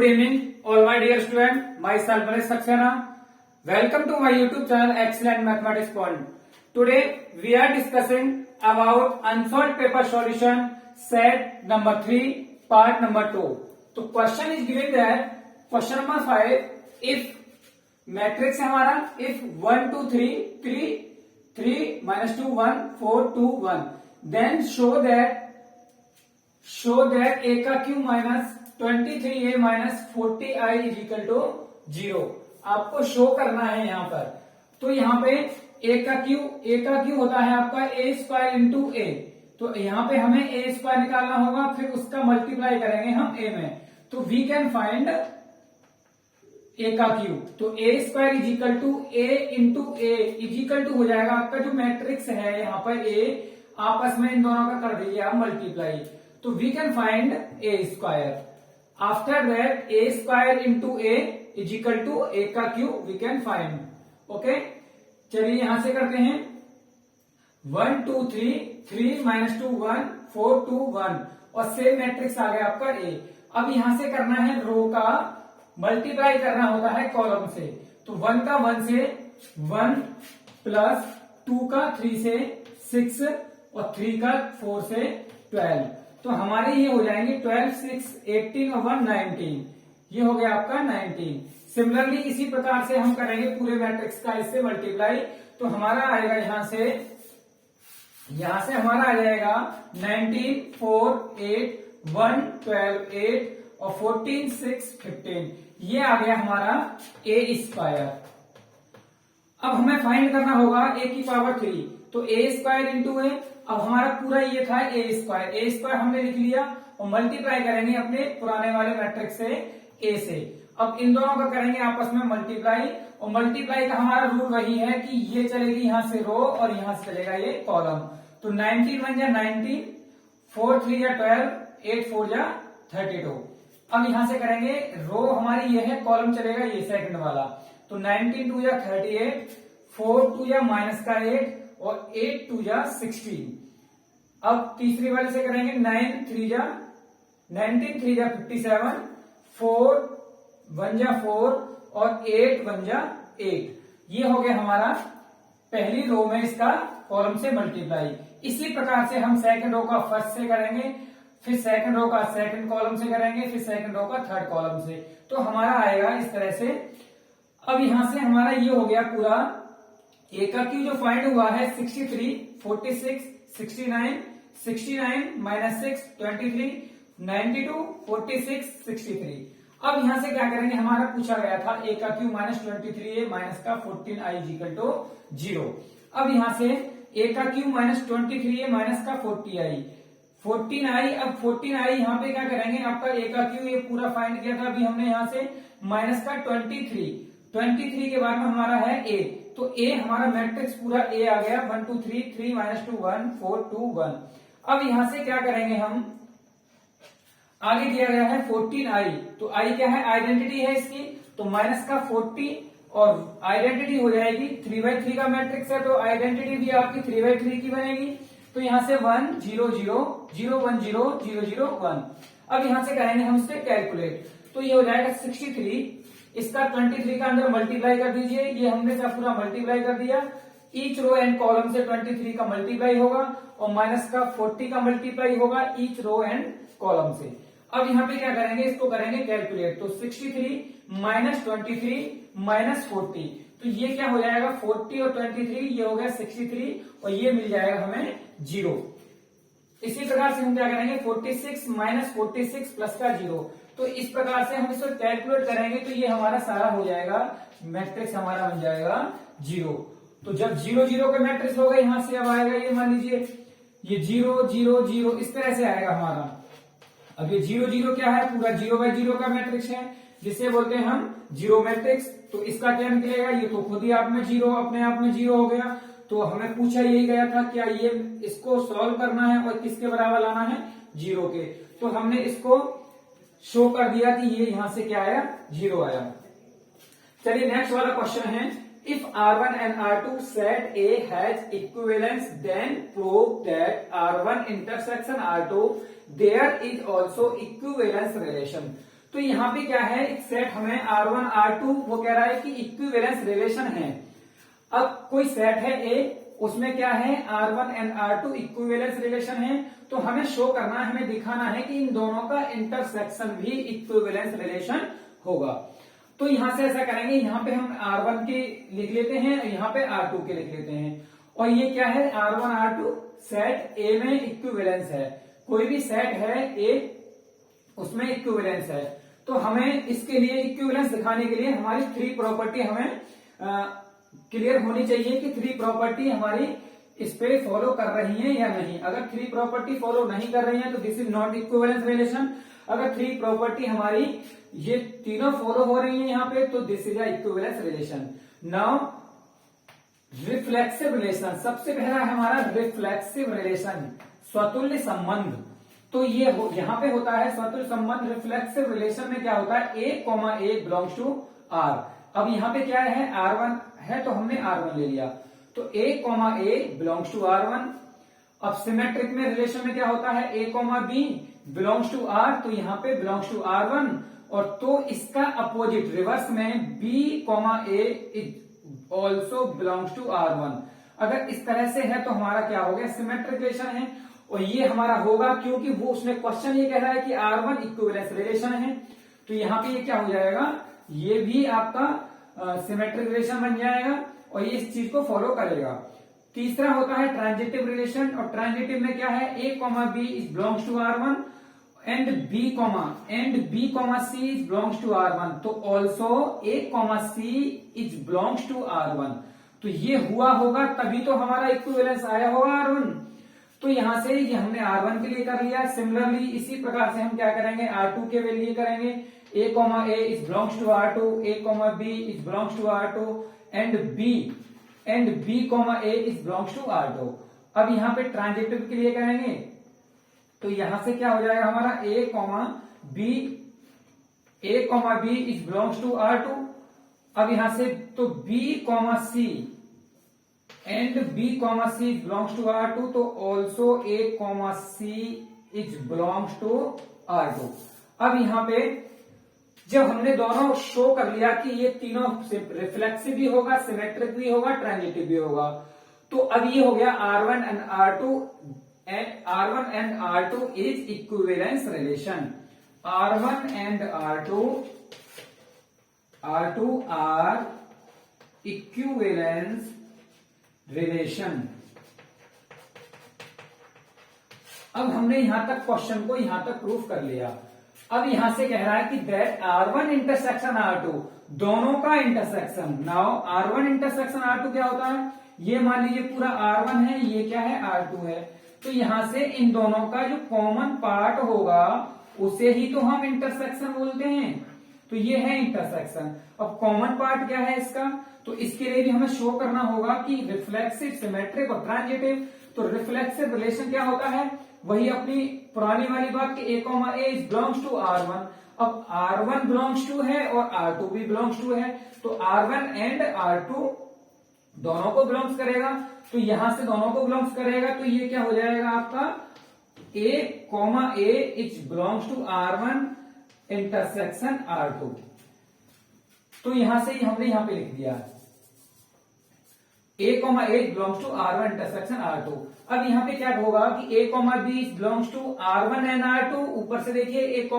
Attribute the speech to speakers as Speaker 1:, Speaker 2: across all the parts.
Speaker 1: Good evening, all my dear students. Myself Manish Saxena. Welcome to my YouTube channel Excellent Mathematics Point. Today we are discussing about unsolved paper solution set number 3, part number 2. तो question is given that question number 5. If matrix है हमारा if 1 2 3 3 3 minus 2 1 4 2 1 then show that a का cube minus 23a minus 40i is equal to 0 आपको show करना है यहाँ पर। तो यहाँ पे a का क्यू होता है आपका a स्क्वायर इंटू a, तो यहाँ पे हमें a स्क्वायर निकालना होगा, फिर उसका मल्टीप्लाई करेंगे हम a में, तो वी कैन फाइंड a का क्यू। तो a square is equal to a into a is equal to हो जाएगा आपका जो मैट्रिक्स है यहाँ पर a, आपस में इन दोनों का कर दीजिए आप मल्टीप्लाई, तो we can find a square. After that a square into a is equal to a का cube we can find. Okay, चलिए यहां से करते हैं 1 2 3 3 माइनस 2 1 4 2 1 और सेम मैट्रिक्स आ गया आपका a। अब यहां से करना है रो का मल्टीप्लाई करना होता है कॉलम से, तो 1 का 1 से 1 प्लस 2 का 3 से 6 और 3 का 4 से 12, तो हमारे ये हो जाएंगे 12 6 18 और 1 19, ये हो गया आपका 19। सिमिलरली इसी प्रकार से हम करेंगे पूरे मैट्रिक्स का इससे मल्टीप्लाई, तो हमारा आएगा यहां से हमारा आ जाएगा 19 4 8 1 12 8 और 14 6 15, ये आ गया हमारा a स्क्वायर। अब हमें फाइंड करना होगा a की पावर 3, तो a स्क्वायर इंटू a, अब हमारा पूरा ये था a स्क्वायर हमने लिख लिया और मल्टीप्लाई करेंगे अपने पुराने वाले मैट्रिक्स से a से। अब इन दोनों का करेंगे आपस में मल्टीप्लाई, और मल्टीप्लाई का हमारा रूल वही है कि ये चलेगी यहां से रो और यहां से चलेगा ये कॉलम, तो 19 1 जा 19 4 3 जा 12 8 4 जा 32। अब यहां से करेंगे रो हमारी ये है, कॉलम चलेगा ये सेकंड वाला, तो 19 2 जा 38 4 2 जा माइनस का 8 और 8 2 जा 16। अब तीसरी वाले से करेंगे 19 3 जा 57 4 1 जा 4 और 8 1 जा 8, ये हो गया हमारा पहली रो में इसका कॉलम से मल्टीप्लाई। इसी प्रकार से हम सेकंड रो का फर्स्ट से करेंगे, फिर सेकंड रो का सेकंड कॉलम से करेंगे, फिर सेकंड रो का थर्ड कॉलम से, तो हमारा आएगा इस तरह से। अब यहां से हमारा ये हो गया पूरा a का क्यू जो फाइंड हुआ है 63 46 69 माइनस 6 23 92 46 63। अब यहां से क्या करेंगे, हमारा पूछा गया था a का क्यू माइनस 23a माइनस का 14i इक्वल टू 0। अब यहां से a का क्यू माइनस 23a माइनस का 14i, अब 14i यहाँ पे क्या करेंगे, आपका a का क्यू ये पूरा फाइंड किया था अभी हमने यहाँ से, माइनस का 23 के बाद में हमारा है a, तो a हमारा मैट्रिक्स पूरा a आ गया 1 2 3 3 माइनस 2 1 4 2 1। अब यहां से क्या करेंगे हम, आगे दिया गया है 14i, तो i क्या है, आइडेंटिटी है इसकी, तो माइनस का 40 और आइडेंटिटी हो जाएगी 3/3 का मैट्रिक्स है, तो आइडेंटिटी भी आपकी 3/3 की बनेगी, तो यहां से 1 0 0 0 1 0 0 0 1। अब यहां से करेंगे हम इससे कैलकुलेट, तो ये हो जाएगा 63, इसका 23 का अंदर मल्टीप्लाई कर दीजिए, ये हमने सब पूरा मल्टीप्लाई कर दिया, ईच रो एंड कॉलम से 23 का मल्टीप्लाई होगा और माइनस का 40 का मल्टीप्लाई होगा ईच रो एंड कॉलम से। अब यहाँ पे क्या करेंगे, इसको करेंगे कैलकुलेट, तो 63 माइनस 23 माइनस 40, तो ये क्या हो जाएगा 40 और 23, ये हो गया 63 और ये मिल जाएगा हमें 0। इसी प्रकार से हम क्या करेंगे 46 माइनस 46 प्लस का 0, तो इस प्रकार से हम इसको कैलकुलेट करेंगे, तो ये हमारा सारा हो जाएगा मैट्रिक्स हमारा बन जाएगा 0। तो जब 0 0 का मैट्रिक्स होगा यहां से अब आएगा ये, मान लीजिए ये 0 0 0 इस तरह से आएगा हमारा। अब ये 0 0 क्या है, पूरा 0/0 का मैट्रिक्स है, जिसे बोलते हैं हम जीरो मैट्रिक्स। तो इसका क्या निकलेगा, ये तो खुद ही आप में जीरो अपने आप में जीरो हो गया, तो हमें पूछा यही गया था क्या ये इसको सॉल्व करना है और किसके बराबर लाना है, 0 के, तो हमने इसको शो कर दिया कि ये यहां से क्या आया, 0 आया। चलिए नेक्स्ट वाला क्वेश्चन है, if R1 and R2 set A has equivalence then prove that R1 intersection R2 there is also equivalence relation। तो यहाँ पे क्या है, एक सेट हमें R1 R2 वो कह रहा है कि इक्विवेलेंस रिलेशन है। अब कोई सेट है ए, उसमें क्या है R1 and R2 equivalence relation है, तो हमें शो करना है, हमें दिखाना है कि इन दोनों का इंटरसेक्शन भी इक्विवेलेंस रिलेशन होगा। तो यहां से ऐसा करेंगे, यहाँ पे हम R1 के लिख लेते हैं, यहाँ पे R2 के लिख लेते हैं। और ये क्या है, R1 R2 सेट ए में इक्विवेलेंस है। कोई भी सेट है ए, उसमें इक्विवेलेंस है। तो हमें इसके लिए इक्विवेलेंस दिखाने के लिए हमारी 3 प्रॉपर्टी हमें क्लियर होनी चाहिए कि 3 प्रॉपर्टी हमारी इस पे फॉलो कर रही है या नहीं। अगर 3 प्रॉपर्टी फॉलो नहीं कर रही है तो this is not equivalence relation. अगर 3 प्रॉपर्टी हमारी ये तीनों फॉलो हो रही है यहाँ पे, तो this is equivalence relation. Now reflexive relation, सबसे पहला है हमारा रिफ्लेक्सिव रिलेशन, स्वतुल्य संबंध। तो ये यहाँ पे होता है स्वतुल्य संबंध। रिफ्लेक्सिव रिलेशन में क्या होता है, A, बिलोंग्स टू R। अब यहाँ पे क्या है, R1 है तो हमने R1 ले लिया, तो A, बिलोंग्स टू R1। अब सिमेट्रिक में रिलेशन में क्या होता है, A, बिलोंग्स टू R, तो यहाँ पे बिलोंग्स टू R1। और तो इसका अपोजिट रिवर्स में B, is also belongs to R1। अगर इस तरह से है तो हमारा क्या हो गया, सिमेट्रिक रिलेशन है। और ये हमारा होगा क्योंकि वो उसमें क्वेश्चन ये कह रहा है कि R1 इक्विवेलेंस रिलेशन है, तो यहाँ पे ये क्या हो जाएगा, ये भी आपका सिमेट्रिक रिलेशन बन जाएगा और ये इस चीज को फॉलो करेगा। तीसरा होता है ट्रांजिटिव रिलेशन, और ट्रांजिटिव में क्या है, A, B is belongs to R1 and B, C is belongs to R1, तो also A, C is belongs to R1। तो ये हुआ होगा तभी तो हमारा इक्विवेलेंस आया होगा R1। तो यहां से ये हमने R1 के लिए कर लिया। सिमिलरली इसी प्रकार से हम क्या करेंगे, R2 के लिए करेंगे। A, is belongs to R2, A, B is belongs to R2 and B, is belongs to R2। अब यहाँ पे ट्रांजिटिव के लिए करेंगे, तो यहां से क्या हो जाएगा हमारा A, B is belongs to R2। अब यहां से तो B, C and B, C is belongs to R2, तो also A, C is belongs to R2। अब यहाँ पे जब हमने दोनों शो कर लिया कि ये तीनों रिफ्लेक्सिव भी होगा, सिमेट्रिक भी होगा, ट्रांजिटिव भी होगा, तो अब ये हो गया R1 and R2 is equivalence relation. R1 and R2 are equivalence relation. अब हमने यहां तक क्वेश्चन को यहां तक प्रूफ कर लिया। अब यहां से कह रहा है कि दैट R1 इंटरसेक्शन R2, दोनों का intersection. Now R1 intersection R2 क्या होता है, ये मान लीजिए पूरा R1 है, ये क्या है R2 है, तो यहां से इन दोनों का जो कॉमन पार्ट होगा उसे ही तो हम इंटरसेक्शन बोलते हैं, तो ये है इंटरसेक्शन। अब कॉमन पार्ट क्या है इसका, तो इसके लिए भी हमें शो करना होगा कि रिफ्लेक्सिव, सिमेट्रिक और ट्रांजिटिव। तो रिफ्लेक्सिव रिलेशन क्या होता है, वही अपनी पुरानी वाली बात कि A, is belongs to R1। अब R1 बिलोंग्स टू है और R2 भी बिलोंग्स टू है, तो R1 एंड R2 दोनों को बिलोंग्स करेगा, तो यहां से दोनों को बिलोंग्स करेगा, तो ये क्या हो जाएगा आपका A, is belongs to R1 intersection R2। तो यहां से हमने यहां पे लिख दिया A, belongs to R1 intersection R2। अब यहाँ पे क्या होगा कि A, B belongs to R1 and R2। ऊपर से देखिए A, B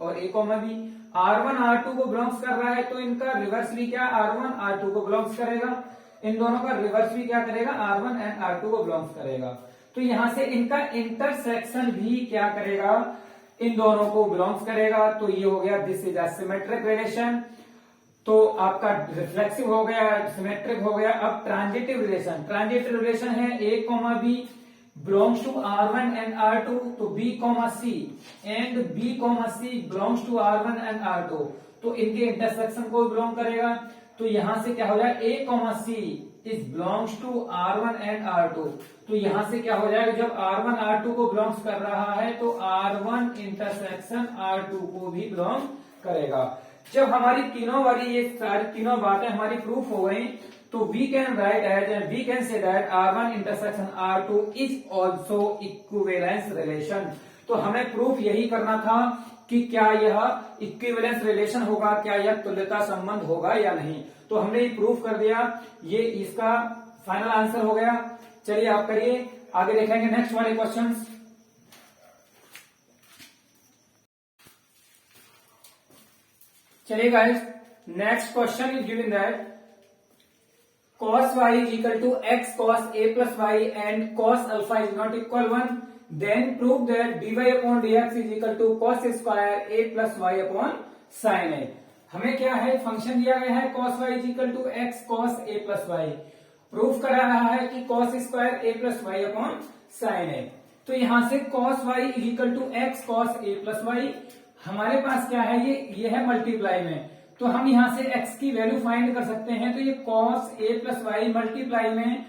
Speaker 1: और A, B R1 R2 को बिलोंग्स कर रहा है, तो इनका रिवर्स भी क्या R1 R2 को बिलोंग्स करेगा। इन दोनों का रिवर्स भी क्या करेगा, R1 एंड R2 को बिलोंग्स करेगा। तो यहां से इनका इंटरसेक्शन भी क्या करेगा, इन दोनों को बिलोंग्स करेगा। तो ये हो गया this is a symmetric relation. तो आपका रिफ्लेक्सिव हो गया, सिमेट्रिक हो गया। अब ट्रांजिटिव रिलेशन, ट्रांजिटिव रिलेशन है A, B belongs to R1 and R2, तो B, C and B, C belongs to R1 and R2, तो इनके इंटरसेक्शन को बिलोंग करेगा। तो यहां से क्या हो जाएगा A, C is belongs to R1 and R2, तो यहां से क्या हो जाएगा, जब R1 R2 को बिलोंग्स कर रहा है तो R1 इंटरसेक्शन R2 को भी बिलोंग करेगा। जब हमारी तीनों वाली ये सारी तीनों बातें हमारी प्रूफ हो गई, तो we can say that R1 intersection R2 is also equivalence relation. तो हमें प्रूफ यही करना था कि क्या यह इक्विवेलेंस रिलेशन होगा, क्या यह तुल्यता संबंध होगा या नहीं। तो हमने ये प्रूफ कर दिया, ये इसका फाइनल आंसर हो गया। चलिए आप करिए, आगे देखेंगे नेक्स्ट वाले क्वेश्चंस। चलिए guys, next question is given that cos y is equal to x cos a plus y and cos alpha is not equal 1, then prove that dy upon dx is equal to cos square a plus y upon sin a। हमें क्या है, function दिया गया है cos y is equal to x cos a plus y, proof करा रहा है कि cos square a plus y upon sin a। तो यहां से cos y is equal to x cos a plus y, हमारे पास क्या है, ये है मल्टीप्लाई में, तो हम यहां से x की वैल्यू फाइंड कर सकते हैं। तो ये cos a plus y multiply में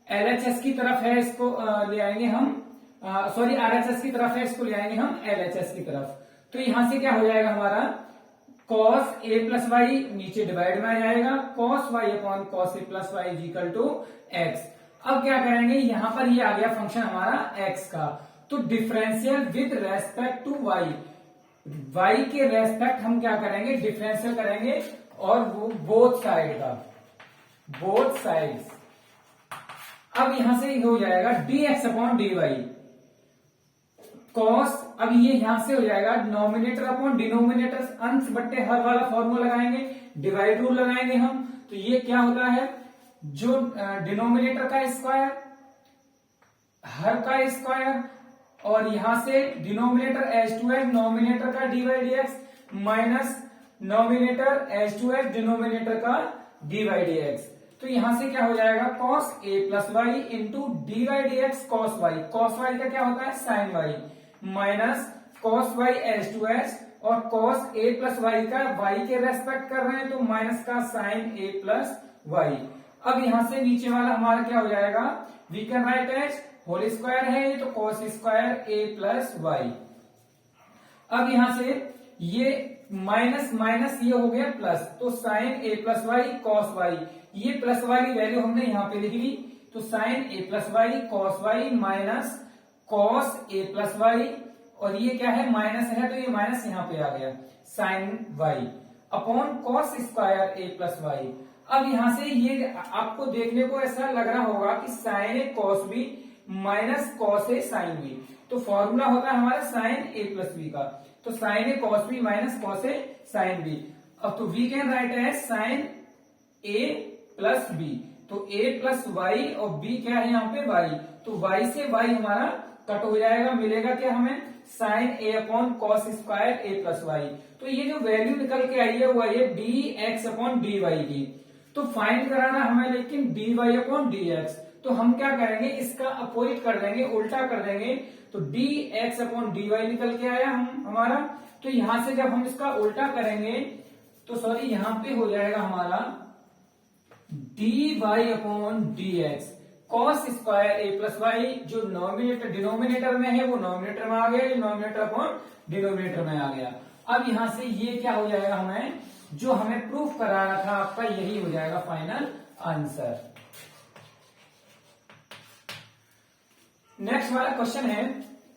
Speaker 1: LHS की तरफ है, इसको ले आएंगे हम, सॉरी RHS की तरफ है, इसको ले आएंगे हम LHS की तरफ। तो यहां से क्या हो जाएगा हमारा, cos a plus y नीचे डिवाइड में आ जाएगा, cos y upon cos a plus y is equal to x। अब क्या करेंगे, यहां पर ये आ गया फंक्शन हमारा x का, तो differential with respect to y, y के रेस्पेक्ट हम क्या करेंगे, डिफरेंशियल करेंगे, और वो बोथ साइड का, बोथ साइड्स। अब यहां से हो जाएगा dx अपॉन dy cos, अब ये यहां से हो जाएगा नॉमिनेटर अपॉन डिनोमिनेटर, अंश बट्टे हर वाला फॉर्मूला लगाएंगे, डिवाइड रूल लगाएंगे हम। तो ये क्या होता है, जो डिनोमिनेटर का स्क्वायर, हर का स्क्वायर, और यहां से denominator H two H numerator का D Y D X, minus numerator H two H denominator का डी वाई डी एक्स। तो यहां से क्या हो जाएगा, cos a plus Y into D Y D X cos y, cos y का क्या होता है sin y, minus cos y H two H, और cos a प्लस वाई का y के रेस्पेक्ट कर रहे हैं, तो माइनस का sin a प्लस वाई। अब यहां से नीचे वाला हमारा क्या हो जाएगा, we can write as whole square है ये, तो cos square a plus y. अब यहां से ये माइनस माइनस ये हो गया प्लस, तो sin a plus y cos y, ये प्लस वाली वैल्यू हमने यहां पे लिख ली, तो sin a plus y cos y minus cos a plus y, और ये क्या है माइनस है, तो ये माइनस यहां पे आ गया sin y upon cos square a plus y. अब यहां से ये आपको देखने को ऐसा लग रहा होगा कि sin a cos b minus cos a sin b, तो फॉर्मूला होता है हमारा sin a प्लस b का, तो sin a cos b minus cos a sin b। अब तो we can write as sin a plus b, तो a plus y और b क्या है यहाँ पे y, तो y से y हमारा कट हो जाएगा, मिलेगा क्या हमें sin a upon cos square a plus y. तो ये जो वैल्यू निकल के आई है वो आई है dx अपॉन dy की। तो फाइंड कराना हमें लेकिन dy अपॉन dx, तो हम क्या करेंगे, इसका अपोजिट कर देंगे, उल्टा कर देंगे, तो dx अपॉन dy निकल के आया हमारा। तो यहां से जब हम इसका उल्टा करेंगे, तो सॉरी यहां पे हो जाएगा हमारा dy upon dx cos square a plus y, जो नॉमिनेटर डिनोमिनेटर में है वो नॉमिनेटर में आ गया, नॉमिनेटर अपॉन डिनोमिनेटर में आ गया। अब यहां से ये क्या हो जाएगा, हमें जो हमें प्रूफ कराना था आपका, यही हो जाएगा फाइनल आंसर। नेक्स्ट वाला क्वेश्चन है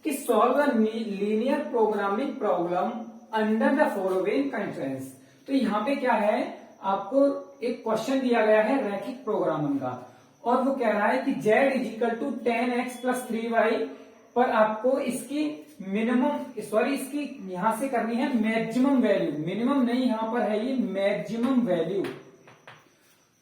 Speaker 1: कि solve a linear programming problem under the following constraints. तो यहाँ पे क्या है, आपको एक क्वेश्चन दिया गया है रैखिक प्रोग्रामिंग का, और वो कह रहा है कि z is equal to 10x plus 3y पर आपको इसकी मिनिमम, सॉरी इसकी यहां से करनी है मैक्सिमम वैल्यू, मिनिमम नहीं यहां पर है ये मैक्सिमम वैल्यू।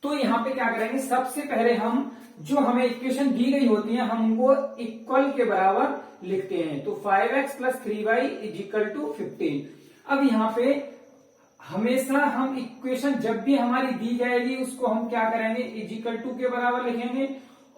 Speaker 1: तो यहां पे क्या करेंगे, सबसे पहले हम जो हमें इक्वेशन दी गई होती है हम उनको इक्वल के बराबर लिखते हैं, तो 5x plus 3y is equal to 15। अब यहाँ पे हमेशा हम इक्वेशन जब भी हमारी दी जाएगी उसको हम क्या करेंगे, इज इक्वल टू के बराबर लिखेंगे,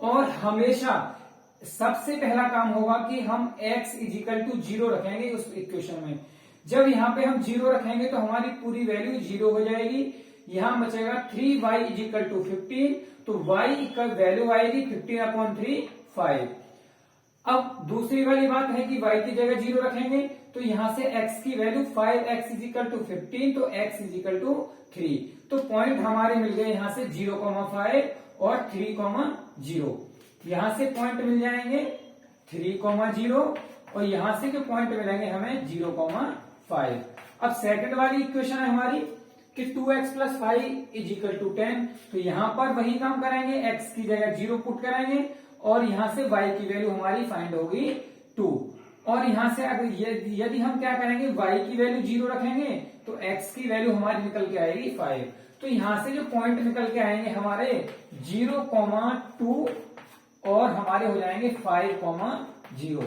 Speaker 1: और हमेशा सबसे पहला काम होगा कि हम x इज इक्वल टू 0 रखेंगे उस इक्वेशन में। जब यहाँ पे हम 0 रखेंगे तो हमारी पूरी वैल्यू 0 हो जाएगी, यहां बचेगा 3y इज इक्वल टू 15, तो y इक्वल वैल्यू आएगी 15 अपॉन 3 5। अब दूसरी वाली बात है कि y की जगह 0 रखेंगे, तो यहां से x की value 5x is equal to 15, तो x इज इक्वल टू 3। तो पॉइंट हमारे मिल गए यहां से 0,5 और 3,0। यहां से पॉइंट मिल जाएंगे 3,0 और यहां से जो पॉइंट मिलेंगे हमें 0,5। 5। अब सेकंड वाली इक्वेशन है हमारी कि 2x plus 5 is equal to 10। तो यहां पर वही काम करेंगे, x की जगह 0 पुट करेंगे और यहां से y की वैल्यू हमारी फाइंड होगी 2। और यहां से अगर यदि हम क्या करेंगे, y की वैल्यू 0 रखेंगे तो x की वैल्यू हमारी निकल के आएगी 5। तो यहां से जो पॉइंट निकल के आएंगे हमारे 0,2 और हमारे हो जाएंगे 5,0।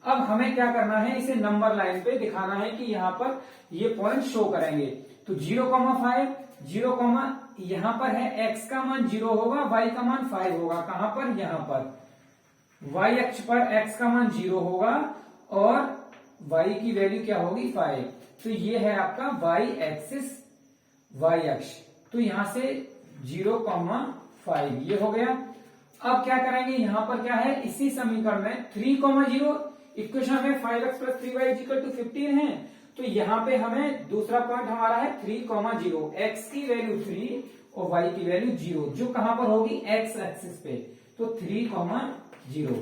Speaker 1: अब हमें क्या करना है, इसे नंबर लाइन पे दिखाना है कि यहाँ पर ये पॉइंट शो करेंगे। तो 0,5 0, यहां पर है x का मान 0 होगा, y का मान 5 होगा। कहां पर, यहां पर y अक्ष पर x का मान 0 होगा और y की वैल्यू क्या होगी 5। तो ये है आपका y एक्सिस, y अक्ष। तो यहां से 0,5 ये हो गया। अब क्या करेंगे, यहां पर क्या है, इसी समीकरण में 3,0 इक्वेशन में 5x plus 3y is equal to 15 है। तो यहां पे हमें दूसरा पॉइंट हमारा है 3,0, x की वैल्यू 3 और y की वैल्यू 0, जो कहां पर होगी, x एक्सिस पे। तो 3,0।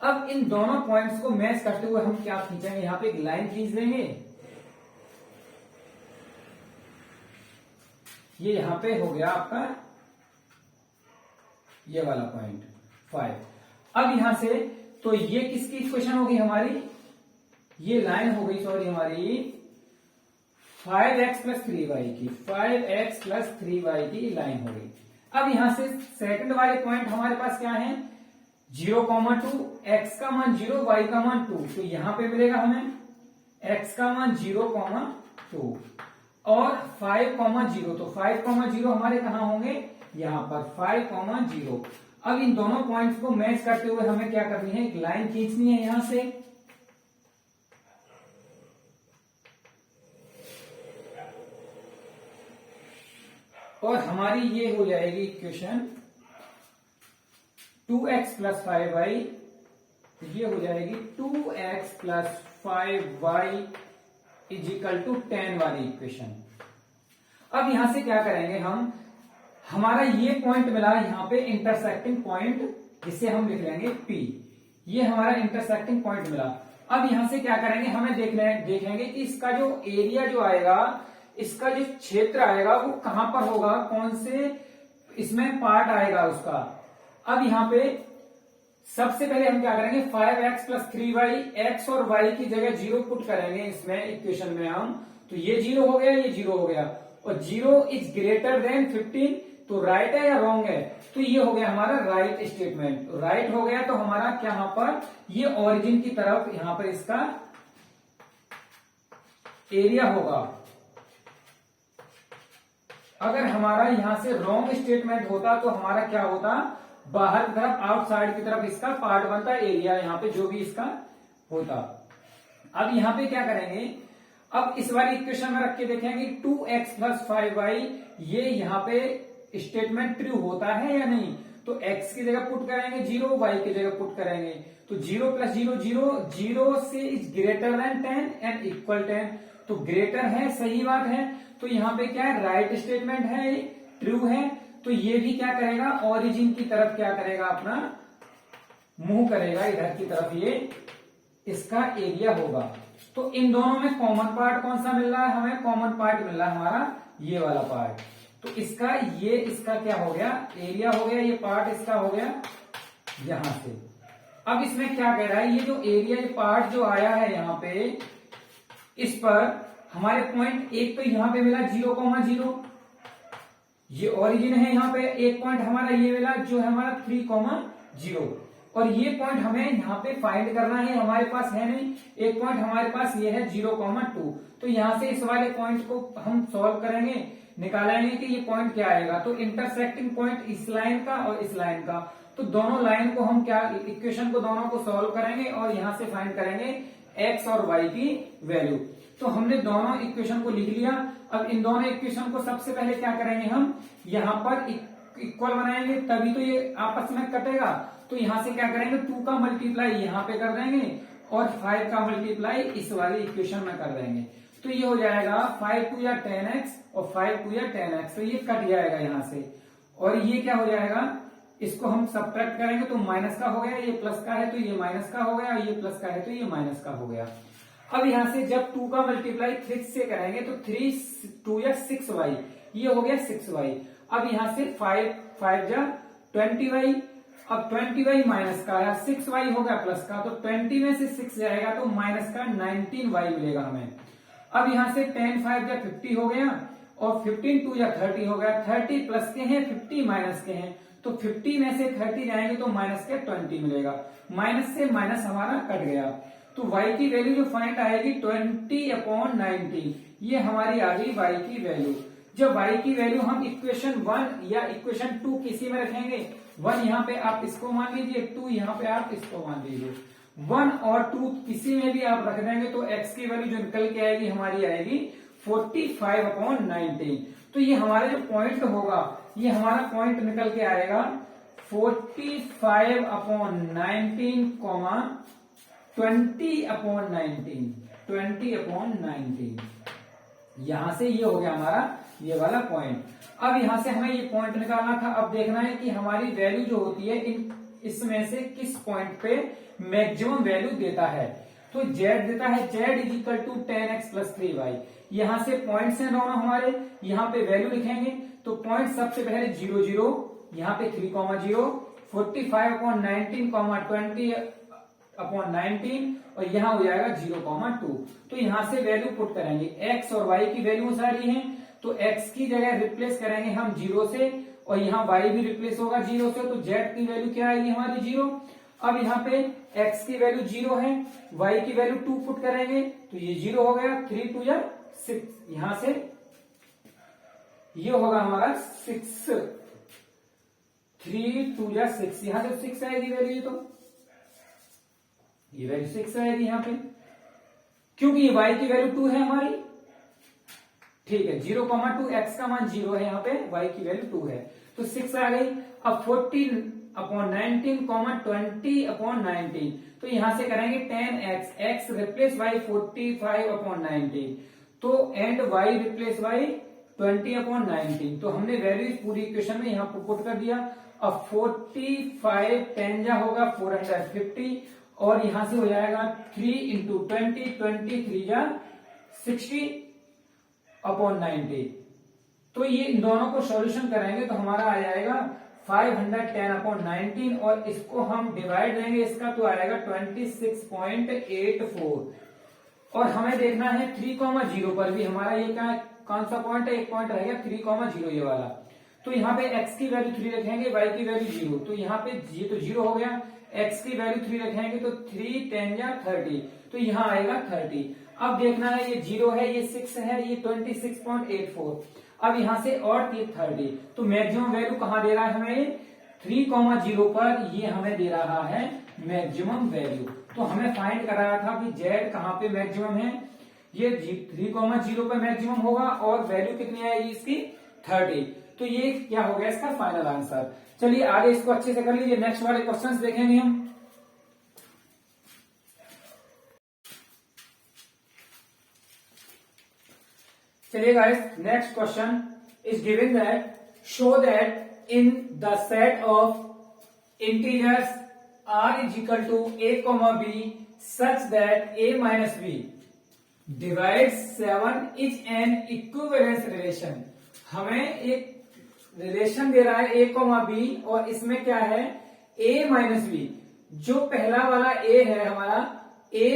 Speaker 1: अब इन दोनों पॉइंट्स को मैच करते हुए हम क्या खींचेंगे, यहां पे एक लाइन खींच देंगे। ये यहां पे हो गया आपका ये वाला पॉइंट 5। अब यहां से तो ये किसकी इक्वेशन होगी हमारी, ये लाइन हो गई सॉरी हमारी 5x प्लस 3y की, 5x प्लस 3y की लाइन हो गई। अब यहां से सेकंड वाले पॉइंट हमारे पास क्या है, 0,2, x का मान 0, y का मान 2। तो यहां पे मिलेगा हमें x का मान 0,2 और 5,0। तो 5,0 हमारे कहां होंगे, यहां पर 5,0। अब इन दोनों पॉइंट्स को मैच करते हुए हमें क्या करनी है, एक लाइन खींचनी है यहां से। और हमारी ये हो जाएगी इक्वेशन 2x प्लस 5y, ये हो जाएगी 2x plus 5y is equal to 10 वाली इक्वेशन। अब यहां से क्या करेंगे हम, हमारा ये पॉइंट मिला यहां पे इंटरसेक्टिंग पॉइंट, जिसे हम लिख लेंगे P। ये हमारा इंटरसेक्टिंग पॉइंट मिला। अब यहां से क्या करेंगे, हमें देखेंगे कि इसका जो एरिया जो आएगा, इसका जो क्षेत्र आएगा वो कहां पर होगा, कौन से इसमें पार्ट आएगा उसका। अब यहां पे सबसे पहले हम क्या करेंगे, 5x प्लस 3y, x और y की जगह 0 पुट करेंगे इसमें इक्वेशन में हम। तो ये 0 हो गया, ये 0 हो गया और 0 इज ग्रेटर देन 15। तो राइट है या रॉन्ग है, तो ये हो गया हमारा राइट स्टेटमेंट। राइट हो गया तो हमारा क्या यहां पर ये ओरिजिन की तरफ यहां पर इसका एरिया होगा। अगर हमारा यहां से रॉन्ग स्टेटमेंट होता तो हमारा क्या होता, बाहर की तरफ आउटसाइड की तरफ इसका पार्ट बनता, एरिया यहां पे जो भी इसका होता। अब यहां पे क्या करेंगे, अब इस वाली इक्वेशन में रख के देखेंगे 2x प्लस 5y, ये यहां पे स्टेटमेंट ट्रू होता है या नहीं। तो x की जगह पुट करेंगे 0, y की जगह पुट करेंगे तो 0 प्लस 0 0, 0 से is greater than 10 and equal 10। तो ग्रेटर है, सही बात है। तो यहाँ पे क्या है, राइट स्टेटमेंट है, ट्रू है। तो ये भी क्या करेगा, ओरिजिन की तरफ क्या करेगा, अपना मूव करेगा इधर की तरफ, ये इसका एरिया होगा। तो इन दोनों में कॉमन पार्ट कौन सा मिल रहा है, हमें कॉमन पार्ट मिल रहा है हमारा ये वाला पार्ट। तो इसका ये इसका क्या हो गया, एरिया हो गया, ये पार्ट इसका हो गया यहां से। अब इसमें क्या कह रहा है, ये जो एरिया ये पार्ट जो आया है यहाँ पे, इस पर हमारे पॉइंट एक तो यहां पे मिला 0,0, ये ओरिजिन है, यहाँ पे एक पॉइंट हमारा ये मिला जो है हमारा 3,0 और ये पॉइंट हमें यहाँ पे फाइंड करना है, हमारे पास है नहीं। एक पॉइंट हमारे पास ये है 0,2। तो यहां से इस वाले पॉइंट को हम सॉल्व करेंगे, निकालेंगे कि ये पॉइंट क्या आएगा। तो इंटरसेक्टिंग पॉइंट इस लाइन का और इस लाइन का, तो दोनों लाइन को हम क्या इक्वेशन को दोनों को सॉल्व करेंगे और यहां से फाइंड करेंगे x और y की वैल्यू। तो हमने दोनों इक्वेशन को लिख लिया। अब इन दोनों इक्वेशन को सबसे पहले क्या करेंगे, हम यहां पर इक्वल बनाएंगे, तभी तो ये आपस में कटेगा। तो यहां से क्या करेंगे, 2 का मल्टीप्लाई यहां पे कर देंगे और 5 का मल्टीप्लाई इस वाली इक्वेशन में कर देंगे। तो ये हो जाएगा 5 2 या 10x और 5 2 या 10x। तो ये कट जाएगा यहां से और ये क्या हो जाएगा, इसको हम सब्ट्रैक्ट करेंगे तो माइनस का हो गया, ये प्लस का है तो ये माइनस का हो गया, ये प्लस का है तो ये माइनस का हो गया। अब यहां से जब 2 का मल्टीप्लाई 3 से करेंगे तो 3 2 या 6y, ये हो गया 6y। अब यहां से 5 5 जा 20y, अब 20y माइनस का, 6y हो गया प्लस का, तो 20 में से 6 जाएगा तो माइनस का 19y मिलेगा हमें। अब यहां से 10 5 या 50 हो गया, और 15 2 या 30 हो गया, 30 प्लस के हैं 50 माइनस के हैं, तो 50 में से 30 जाएंगे तो माइनस के 20 मिलेगा, माइनस से माइनस हमारा कट गया। तो y की वैल्यू जो फाइंड आएगी 20/19, ये हमारी आ गई y की वैल्यू। जब y की वैल्यू हम इक्वेशन 1 या इक्वेशन 2 किसी में रखेंगे, 1 यहाँ पे आप इसको मान लीजिए, 2 यहाँ पे आप इसको मान लीजिए, 1 और 2 किसी में भी आप रख देंगे तो x की वैल्यू जो निकल के आएगी हमारी आएगी 45/19। तो ये हमारा जो पॉइंट होगा, ये हमारा पॉइंट निकल के आएगा 45/19, 20/19। यहां से ये हो गया हमारा ये वाला पॉइंट। अब यहां से हमें ये पॉइंट निकालना था। अब देखना है कि हमारी वैल्यू जो होती है इसमें से किस पॉइंट पे मैक्सिमम वैल्यू देता है। तो z देता है, z = 10x + 3y। यहां से पॉइंट्स हैं दोनों हमारे, यहाँ पे वैल्यू लिखेंगे तो पॉइंट सबसे पहले 0 0, यहाँ पे 3, 0, 45/19, 20/19, और यहाँ हो जाएगा 0,2। तो यहां से वैल्यू पुट करेंगे, x और y की वैल्यू सारी हैं, तो x की जगह रिप्लेस करेंगे हम 0 से, और यहाँ y भी रिप्लेस होगा 0 से, तो z की वैल्यू क्या आएगी हमारी 0। अब यहाँ पे x की वैल्यू 0 है, y की वैल्यू 2 पुट करेंगे तो ये 0 हो गया, 3 2 या 6, यहां से ये होगा हमारा 6, 3 2 या 6, यहां से 6 आएगी वैल्यू, तो ये वैल्यू 6 आएगी यहाँ पे, क्योंकि ये y की वैल्यू 2 है हमारी, ठीक है। 0,2, x का मान 0 है, यहाँ पे y की वैल्यू 2 है, तो 6 आ गई। अब 14/19, 20/19, तो यहां से करेंगे 10x, x रिप्लेस y 45/19, तो एंड y रिप्लेस y 20/19। तो हमने वैल्यू इस पूरी इक्वेशन में यहाँ पुट कर दिया। अब 45 10 जा होगा 450, और यहां से हो जाएगा 3 × 20, 23 जा 60/90। तो ये इन दोनों को सॉल्यूशन करेंगे तो हमारा आ जाएगा 510/19, और इसको हम डिवाइड देंगे इसका तो आएगा 26.84। और हमें देखना है 3,0 पर भी हमारा ये क्या कौन सा पॉइंट है, एक पॉइंट रहेगा 3,0 ये वाला। तो यहाँ पे x की वैल्यू 3 रखेंगे, y की वैल्यू 0, तो यहाँ पे ये तो 0 हो गया, x की वैल्यू 3 रखेंगे तो 3 10 या 30, तो यहाँ आएगा 30। अब देखना है ये 0 है, ये 6 है, ये 26.84, अब यहां से और ये 30, तो मैक्सिमम वैल्यू कहां दे रहा है हमें 3,0 पर, ये हमें दे रहा है मैक्सिमम वैल्यू। तो हमें फाइंड कराया था कि z कहां पे मैक्सिमम है, ये 3,0 पे मैक्सिमम होगा, और वैल्यू कितनी आएगी इसकी 30। तो ये क्या हो गया इसका फाइनल आंसर। चलिए आगे इसको अच्छे से कर लीजिए, नेक्स्ट वाले क्वेश्चंस देखेंगे हम। चलिए guys, next question is given that show that in the set of integers r = a, b such that a - b divides 7 is an equivalence relation। हमें एक रिलेशन दे रहा है a, b, और इसमें क्या है a - b। जो पहला वाला a है हमारा, a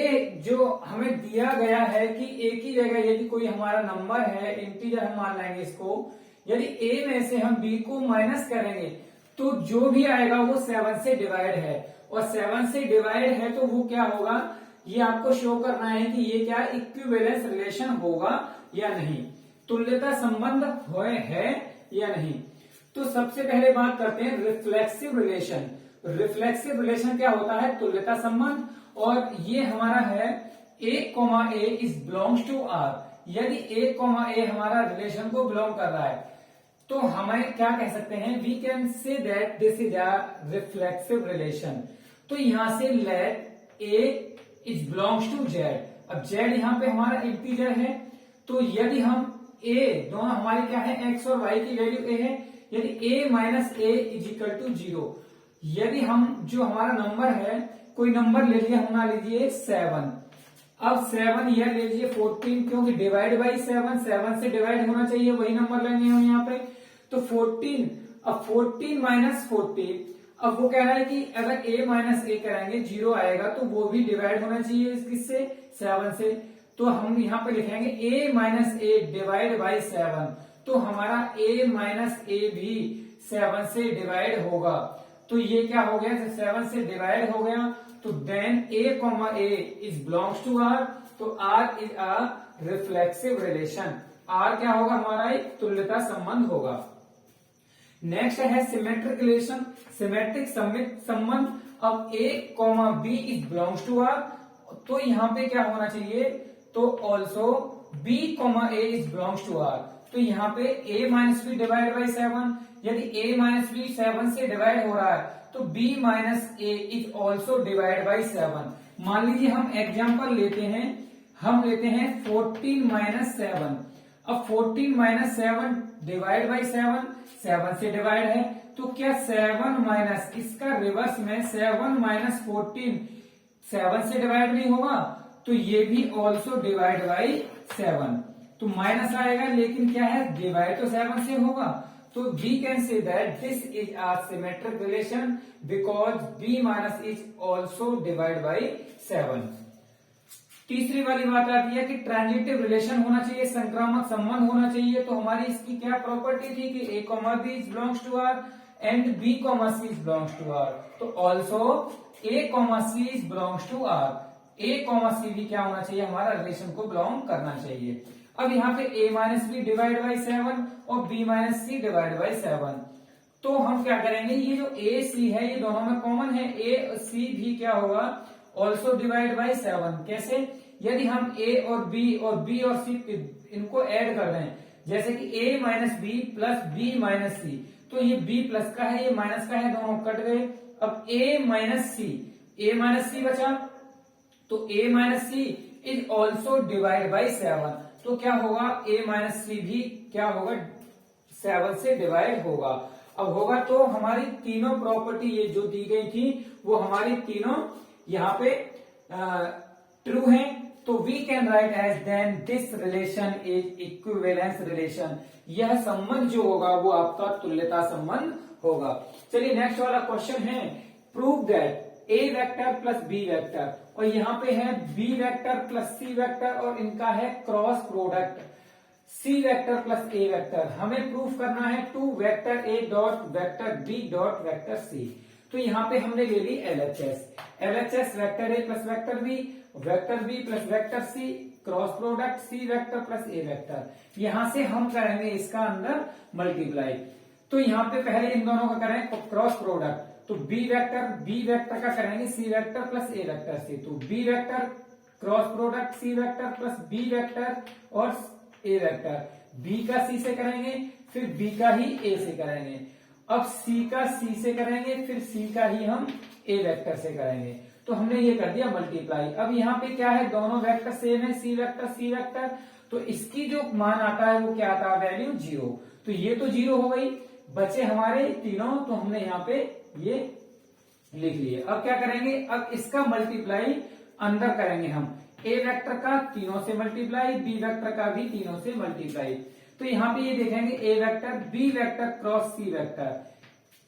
Speaker 1: जो हमें दिया गया है कि a की जगह यदि कोई हमारा नंबर है, इंटीजर हम मान लेंगे इसको, यदि a में से हम b को माइनस करेंगे तो जो भी आएगा वो 7 से डिवाइड है, और 7 से डिवाइड है तो वो क्या होगा, ये आपको शो करना है कि ये क्या इक्विवेलेंस रिलेशन होगा या नहीं, तुल्यता संबंध है या नहीं। तो सबसे पहले बात करते हैं रिफ्लेक्सिव रिलेशन। रिफ्लेक्सिव रिलेशन क्या होता है, तुल्यता संबंध, और ये हमारा है a, is belongs to r। यदि a, हमारा रिलेशन को बिलोंग कर रहा है तो हमें क्या कह सकते हैं, we can say that this is a reflexive relation. तो यहां से let a is belongs to z। अब z यहाँ पे हमारा इंटीजर है, तो यदि हम a, दोनों हमारे क्या है x और y की वैल्यू a है, यदि a - a = 0, यदि हम जो हमारा नंबर है, कोई नंबर ले लिया, हम ना लीजिए 7, अब 7 यह ले लीजिए 14, क्योंकि डिवाइड बाई 7, 7 से डिवाइड होना चाहिए, वही नंबर लेंगे हम यहाँ पे। तो 14, अब 14 माइनस 14, अब वो कह रहा है कि अगर a माइनस ए करेंगे 0 आएगा, तो वो भी डिवाइड होना चाहिए किससे, 7 से। तो हम यहाँ पे लिखेंगे a minus A divide by 7, तो हमारा a माइनस ए भी 7 से डिवाइड होगा। तो ये क्या हो गया, 7 से डिवाइड हो गया, तो then a comma a is belongs to r, तो r is a reflexive relation. r क्या होगा, हमारा एक तुल्यता संबंध होगा। नेक्स्ट है सिमेट्रिक रिलेशन, सिमेट्रिक संबंध। अब a comma B is belongs to r, तो यहाँ पे क्या होना चाहिए, तो also b comma a is belongs to r, तो यहाँ पे a minus b divide by 7, यदि a माइनस बी 7 से डिवाइड हो रहा है, तो b minus A is also divide by 7। मान लीजिए हम एग्जाम्पल लेते हैं, हम लेते हैं 14 माइनस 7। अब 14 माइनस 7 डिवाइड बाई 7, 7 से डिवाइड है, तो क्या 7 माइनस इसका रिवर्स में 7 माइनस 14 7 से डिवाइड नहीं होगा, तो ये भी ऑल्सो डिवाइड बाई 7, तो माइनस आएगा, लेकिन क्या है, डिवाइड तो 7 से होगा। तो we can say that this is a symmetric relation because b minus is also divided by 7। तीसरी वाली बात आती है कि ट्रांजिटिव रिलेशन होना चाहिए, संक्रामक संबंध होना चाहिए। तो हमारी इसकी क्या प्रॉपर्टी थी कि a comma B is belongs to r and b comma C is belongs to r, तो also a comma C is belongs to r, a comma C भी क्या होना चाहिए, हमारा रिलेशन को बिलोंग करना चाहिए। अब यहाँ पे a minus b divide by 7 और b minus c divide by 7, तो हम क्या करेंगे, ये जो a c है ये दोनों में कॉमन है, a c भी क्या होगा, ऑल्सो डिवाइड बाई 7। कैसे, यदि हम a और b और c इनको ऐड कर दें, जैसे कि a minus B plus b minus C, तो ये b प्लस का है, ये माइनस का है, दोनों कट गए। अब a माइनस सी बचा, तो a minus c is also divide by 7, तो क्या होगा, a माइनस सी भी क्या होगा, 7 से डिवाइड होगा। अब होगा तो हमारी तीनों प्रॉपर्टी ये जो दी गई थी वो हमारी तीनों यहाँ पे ट्रू हैं, तो we can write as then this relation is equivalence relation, यह संबंध जो होगा वो आपका तुल्यता संबंध होगा। चलिए नेक्स्ट वाला क्वेश्चन है, prove that a vector plus b vector, और यहाँ पे है b vector plus c vector, और इनका है cross product c vector plus a vector. हमें प्रूफ करना है two vector a dot vector b dot vector c। तो यहाँ पे हमने ले ली LHS vector a plus vector b plus vector c, cross product c vector plus a vector. यहाँ से हम करेंगे इसका अंदर मल्टीप्लाई, तो यहाँ पे पहले इन दोनों का करें क्रॉस प्रोडक्ट, तो b वेक्टर का करेंगे c vector plus a vector से, तो b vector cross product c vector plus b vector और a वेक्टर, b का c से करेंगे, फिर b का ही a से करेंगे, अब c का c से करेंगे, फिर c का ही हम a वेक्टर से करेंगे। तो हमने ये कर दिया मल्टीप्लाई। अब यहाँ पे क्या है, दोनों वेक्टर सेम है, c वेक्टर, तो इसकी जो मान आता है वो क्या आता है, वैल्यू 0, तो ये तो 0 हो गई, बचे हमारे तीनों, तो हमने यहाँ पे ये लिख लिए। अब क्या करेंगे, अब इसका मल्टीप्लाई अंदर करेंगे हम, a वेक्टर का तीनों से मल्टीप्लाई, b वेक्टर का भी तीनों से मल्टीप्लाई। तो यहाँ पे ये देखेंगे a vector b vector cross c vector,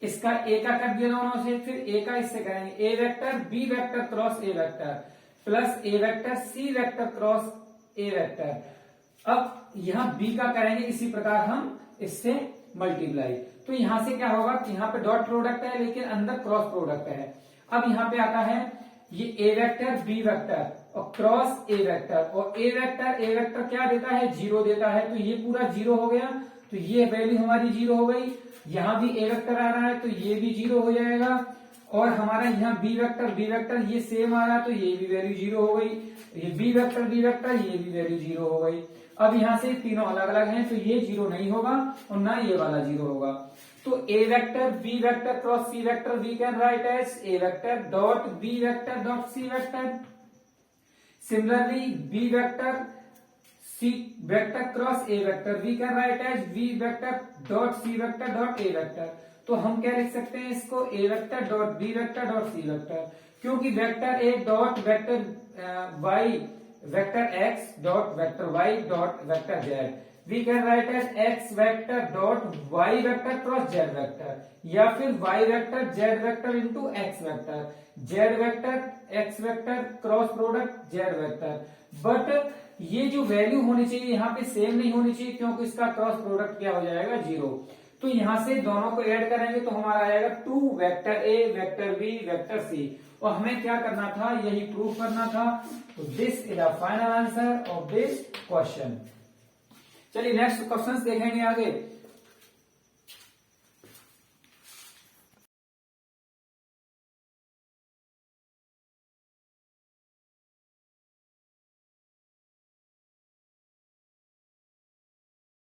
Speaker 1: इसका a का कर दिया दोनों से, फिर a का इससे करेंगे, a vector b vector cross a vector plus a vector c vector cross a vector. अब यहाँ b का करेंगे इसी प्रकार हम इससे मल्टीप्लाई, तो यहां से क्या होगा कि यहाँ पे डॉट प्रोडक्ट है लेकिन अंदर क्रॉस प्रोडक्ट है। अब यहाँ पे आता है ये a वेक्टर b वेक्टर और क्रॉस a वेक्टर, और a वेक्टर क्या देता है, 0 देता है, तो ये पूरा 0 हो गया, तो ये वैल्यू हमारी 0 हो गई। यहाँ भी a वेक्टर आ रहा है तो ये भी 0 हो जाएगा, और हमारा यहाँ b वेक्टर ये सेम आ रहा है तो ये भी वैल्यू 0 हो गई, ये b वेक्टर ये भी वैल्यू 0 हो गई। अब यहाँ से तीनों अलग अलग हैं तो ये 0 नहीं होगा और ना ये वाला 0 होगा, तो a vector b vector cross c vector we can write as a vector dot b vector dot c vector. Similarly b vector c vector cross a vector we can write as b vector dot c vector dot a vector. तो हम क्या लिख सकते हैं इसको, a vector dot b vector dot c vector, क्योंकि vector a dot vector y vector x dot vector y dot vector z. We can write as x vector dot y vector cross z vector, या फिर y vector z vector into x vector, z vector x vector cross product z vector. But ये जो value होनी चाहिए यहाँ पे same नहीं होनी चाहिए, क्योंकि इसका क्रॉस प्रोडक्ट क्या हो जाएगा, 0. तो यहां से दोनों को ऐड करेंगे तो हमारा आएगा 2 vector a, vector b, vector c. और हमें क्या करना था, यही प्रूफ करना था. तो this is the final answer of this question. चलिए नेक्स्ट क्वेश्चन देखेंगे आगे.